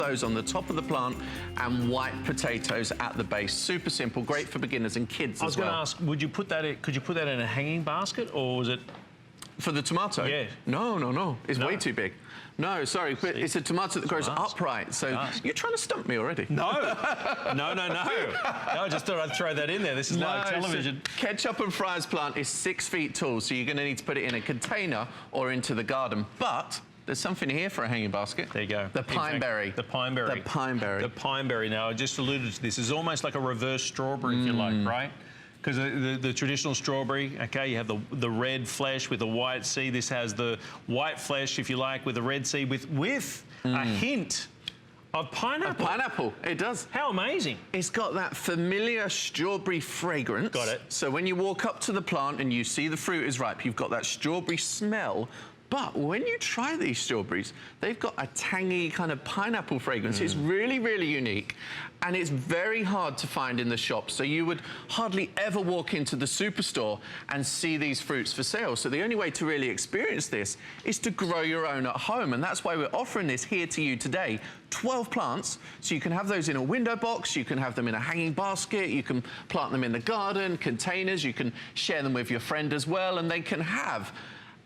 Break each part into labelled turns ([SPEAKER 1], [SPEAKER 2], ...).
[SPEAKER 1] those on the top of the plant and white potatoes at the base. Super simple, great for beginners and kids as well.
[SPEAKER 2] I was going to ask, would you put that in, could you put that in a hanging basket, or was it...
[SPEAKER 1] For the tomato?
[SPEAKER 2] Yeah.
[SPEAKER 1] No. It's way too big. No, sorry, but it's a tomato that grows upright. So you're trying to stump me already.
[SPEAKER 2] No. I just thought I'd throw that in there. This is live television.
[SPEAKER 1] So ketchup and fries plant is 6 feet tall, so you're going to need to put it in a container or into the garden. But there's something here for a hanging basket.
[SPEAKER 2] There you go.
[SPEAKER 1] The Pineberry.
[SPEAKER 2] The Pineberry.
[SPEAKER 1] The Pineberry.
[SPEAKER 2] The Pineberry. Now, I just alluded to this. It's almost like a reverse strawberry, if you like, right? Because the traditional strawberry, okay, you have the red flesh with the white seed. This has the white flesh, if you like, with the red seed, with a hint of pineapple.
[SPEAKER 1] Pineapple, it does.
[SPEAKER 2] How amazing.
[SPEAKER 1] It's got that familiar strawberry fragrance.
[SPEAKER 2] Got it.
[SPEAKER 1] So when you walk up to the plant and you see the fruit is ripe, you've got that strawberry smell. But when you try these strawberries, they've got a tangy kind of pineapple fragrance. It's really, really unique. And it's very hard to find in the shop. So you would hardly ever walk into the superstore and see these fruits for sale. So the only way to really experience this is to grow your own at home. And that's why we're offering this here to you today. 12 plants, so you can have those in a window box, you can have them in a hanging basket, you can plant them in the garden, containers, you can share them with your friend as well, and they can have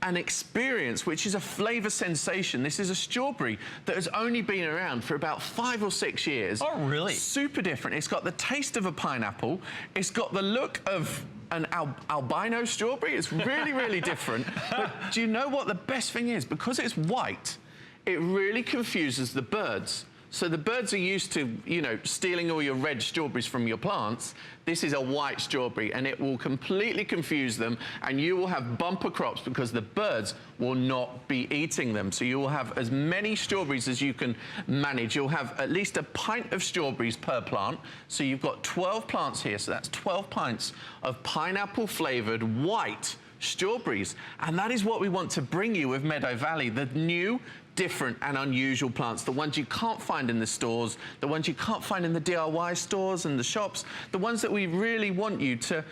[SPEAKER 1] an experience which is a flavor sensation. This is a strawberry that has only been around for about 5 or 6 years.
[SPEAKER 2] Oh, really?
[SPEAKER 1] Super different. It's got the taste of a pineapple. It's got the look of an albino strawberry. It's really, really different. But do you know what the best thing is? Because it's white, it really confuses the birds. So the birds are used to, you know, stealing all your red strawberries from your plants. This is a white strawberry, and it will completely confuse them, and you will have bumper crops because the birds will not be eating them. So you will have as many strawberries as you can manage. You'll have at least a pint of strawberries per plant. So you've got 12 plants here, so that's 12 pints of pineapple-flavored white strawberries. And that is what we want to bring you with Meadow Valley, the new, different and unusual plants, the ones you can't find in the stores, the ones you can't find in the DIY stores and the shops, the ones that we really want you to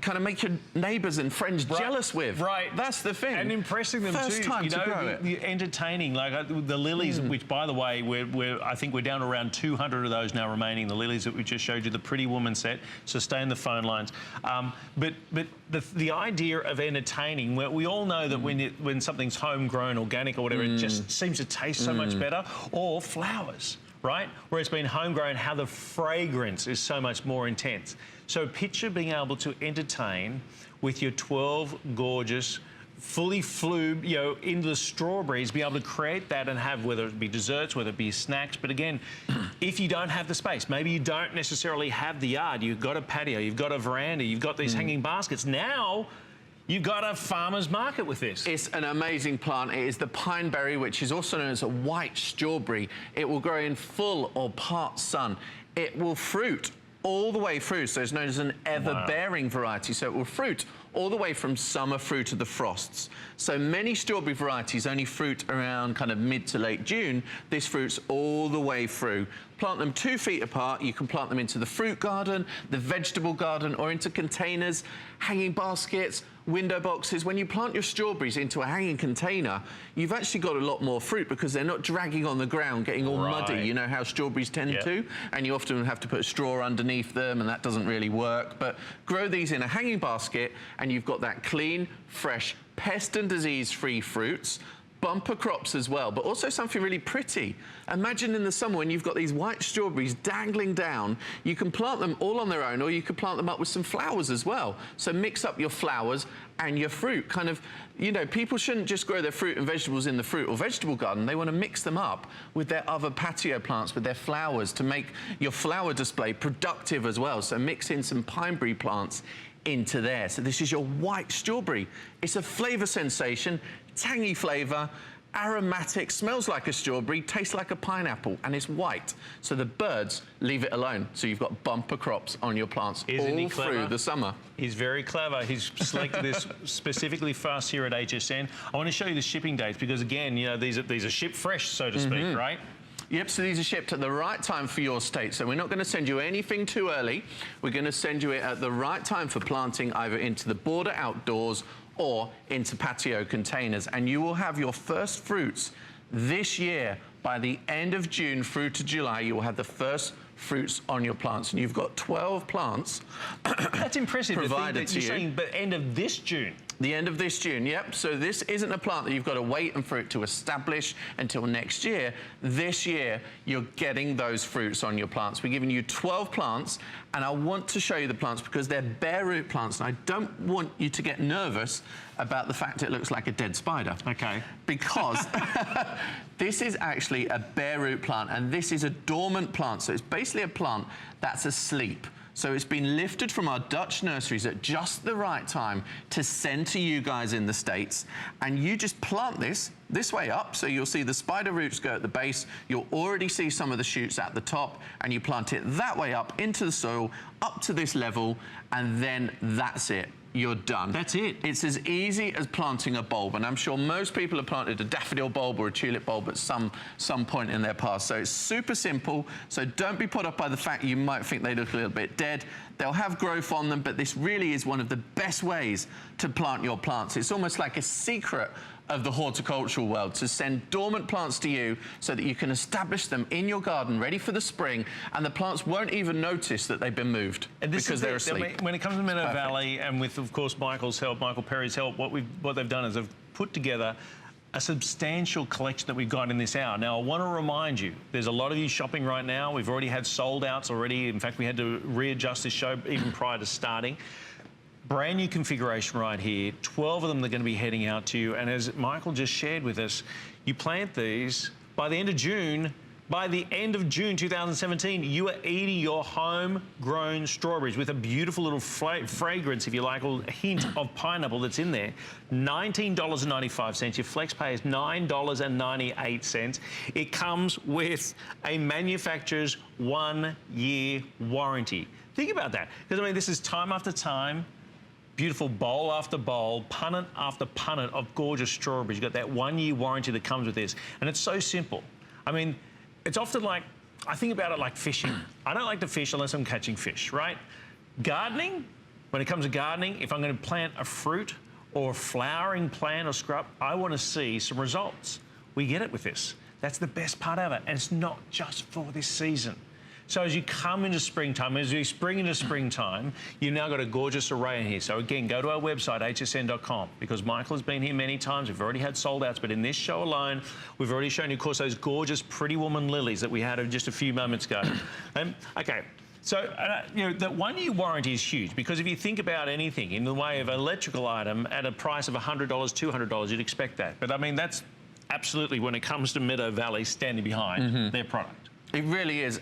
[SPEAKER 1] kind of make your neighbours and friends jealous with.
[SPEAKER 2] Right.
[SPEAKER 1] That's the thing.
[SPEAKER 2] And impressing them
[SPEAKER 1] First
[SPEAKER 2] too.
[SPEAKER 1] time
[SPEAKER 2] you
[SPEAKER 1] to
[SPEAKER 2] know,
[SPEAKER 1] grow it.
[SPEAKER 2] the entertaining, like the lilies, which by the way, I think we're down to around 200 of those now remaining. The lilies that we just showed you, the Pretty Woman set. So stay in the phone lines. But the idea of entertaining, we all know that when something's homegrown, organic or whatever, it just seems to taste so much better. Or flowers, right? Where it's been homegrown, how the fragrance is so much more intense. So picture being able to entertain with your 12 gorgeous, fully flue, you know, into the strawberries, be able to create that and have, whether it be desserts, whether it be snacks. But again, if you don't have the space, maybe you don't necessarily have the yard, you've got a patio, you've got a veranda, you've got these hanging baskets. Now, you've got a farmer's market with this.
[SPEAKER 1] It's an amazing plant. It is the Pineberry, which is also known as a white strawberry. It will grow in full or part sun. It will fruit all the way through, so it's known as an ever-bearing variety. So it will fruit all the way from summer through to the frosts. So many strawberry varieties only fruit around kind of mid to late June. This fruits all the way through. Plant them 2 feet apart. You can plant them into the fruit garden, the vegetable garden, or into containers, hanging baskets, window boxes. When you plant your strawberries into a hanging container, you've actually got a lot more fruit because they're not dragging on the ground, getting all muddy. You know how strawberries tend to? And you often have to put a straw underneath them, and that doesn't really work. But grow these in a hanging basket, and you've got that clean, fresh, pest and disease-free fruits. Bumper crops as well, but also something really pretty. Imagine in the summer when you've got these white strawberries dangling down, you can plant them all on their own, or you could plant them up with some flowers as well. So mix up your flowers and your fruit. Kind of, you know, people shouldn't just grow their fruit and vegetables in the fruit or vegetable garden. They want to mix them up with their other patio plants, with their flowers, to make your flower display productive as well. So mix in some pineberry plants into there. So this is your white strawberry. It's a flavor sensation, tangy flavor, aromatic, smells like a strawberry, tastes like a pineapple, and it's white. So the birds leave it alone. So you've got bumper crops on your plants all through the summer.
[SPEAKER 2] He's very clever. He's selected this specifically for us here at HSN. I want to show you the shipping dates because, again, you know, these are shipped fresh, so to speak, right?
[SPEAKER 1] Yep, so these are shipped at the right time for your state. So we're not going to send you anything too early. We're going to send you it at the right time for planting, either into the border outdoors or into patio containers. And you will have your first fruits this year by the end of June through to July, you will have the first fruits on your plants, and you've got 12 plants.
[SPEAKER 2] That's impressive.
[SPEAKER 1] Provided
[SPEAKER 2] to you. You're saying, but end of this June.
[SPEAKER 1] The end of this June, yep. So this isn't a plant that you've got to wait and for it to establish until next year. This year, you're getting those fruits on your plants. We're giving you 12 plants, and I want to show you the plants because they're bare root plants, and I don't want you to get nervous about the fact it looks like a dead spider.
[SPEAKER 2] Okay.
[SPEAKER 1] Because this is actually a bare root plant, and this is a dormant plant. So it's basically a plant that's asleep. So it's been lifted from our Dutch nurseries at just the right time to send to you guys in the States. And you just plant this way up. So you'll see the spider roots go at the base. You'll already see some of the shoots at the top. And you plant it that way up into the soil, up to this level. And then that's it. You're done.
[SPEAKER 2] That's it.
[SPEAKER 1] It's as easy as planting a bulb, and I'm sure most people have planted a daffodil bulb or a tulip bulb at some point in their past. So it's super simple. So don't be put off by the fact you might think they look a little bit dead. They'll have growth on them, but this really is one of the best ways to plant your plants. It's almost like a secret of the horticultural world to send dormant plants to you so that you can establish them in your garden ready for the spring, and the plants won't even notice that they've been moved because they're asleep.
[SPEAKER 2] When it comes to Meadow Valley, and with, of course, Michael's help, Michael Perry's help, what they've done is they've put together a substantial collection that we've got in this hour. Now, I want to remind you, there's a lot of you shopping right now. We've already had sold outs already. In fact, we had to readjust this show even prior to starting. Brand new configuration right here. 12 of them that are going to be heading out to you. And as Michael just shared with us, you plant these by the end of June. By the end of June 2017, you are eating your homegrown strawberries with a beautiful little fragrance, if you like, or a hint of pineapple that's in there. $19.95. Your flex pay is $9.98. It comes with a manufacturer's 1-year warranty. Think about that, because I mean, this is time after time. Beautiful bowl after bowl, punnet after punnet of gorgeous strawberries. You've got that 1-year warranty that comes with this. And it's so simple. I mean, it's often like, I think about it like fishing. I don't like to fish unless I'm catching fish, right? Gardening, when it comes to gardening, if I'm going to plant a fruit or a flowering plant or scrub, I want to see some results. We get it with this. That's the best part of it. And it's not just for this season. So as you come into springtime, as we spring into springtime, you've now got a gorgeous array in here. So again, go to our website, hsn.com, because Michael has been here many times. We've already had sold outs, but in this show alone, we've already shown you, of course, those gorgeous Pretty Woman lilies that we had just a few moments ago. Okay. So, you know, that 1-year warranty is huge, because if you think about anything in the way of an electrical item at a price of $100, $200, you'd expect that. But I mean, that's absolutely, when it comes to Meadow Valley, standing behind their product.
[SPEAKER 1] It really is.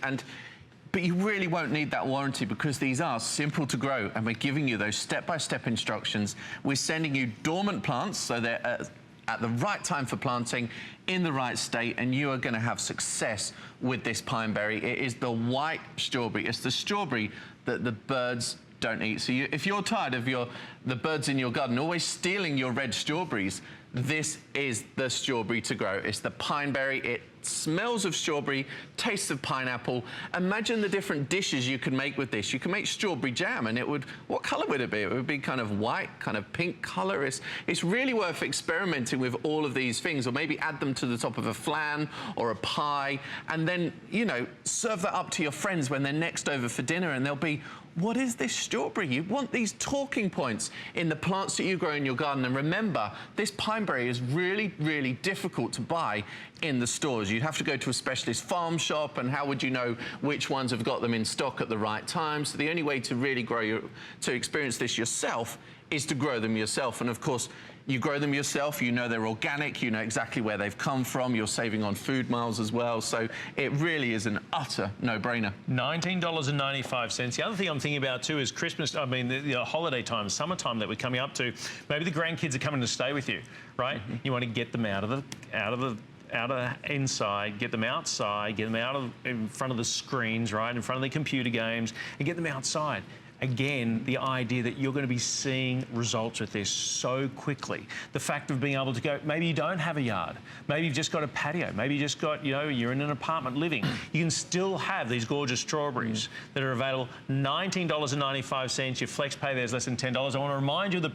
[SPEAKER 1] But you really won't need that warranty because these are simple to grow, and we're giving you those step-by-step instructions. We're sending you dormant plants, so they're at the right time for planting, in the right state, and you are going to have success with this Pineberry. It is the white strawberry. It's the strawberry that the birds don't eat. So if you're tired of the birds in your garden always stealing your red strawberries, this is the strawberry to grow. It's the Pineberry. It smells of strawberry, tastes of pineapple. Imagine the different dishes you could make with this. You can make strawberry jam, and it would, what color would it be? It would be kind of white, kind of pink color. It's really worth experimenting with all of these things, or maybe add them to the top of a flan or a pie, and then, you know, serve that up to your friends when they're next over for dinner, and they'll be, what is this strawberry? You want these talking points in the plants that you grow in your garden. And remember, this Pineberry is really, really difficult to buy in the stores. You'd have to go to a specialist farm shop, and how would you know which ones have got them in stock at the right time? So the only way to really to experience this yourself is to grow them yourself. And of course, you grow them yourself, you know they're organic, you know exactly where they've come from, you're saving on food miles as well. So it really is an utter no-brainer.
[SPEAKER 2] $19.95. The other thing I'm thinking about too is Christmas, I mean, the holiday time, summertime that we're coming up to. Maybe the grandkids are coming to stay with you, right? You want to get them out of the inside, get them outside, get them in front of the screens, right, in front of the computer games, and get them outside. Again, the idea that you're going to be seeing results with this so quickly. The fact of being able to go, maybe you don't have a yard, maybe you've just got a patio, maybe you just got, you know, you're in an apartment living. You can still have these gorgeous strawberries that are available. $19.95. Your flex pay there is less than $10. I want to remind you of the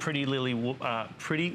[SPEAKER 2] Pretty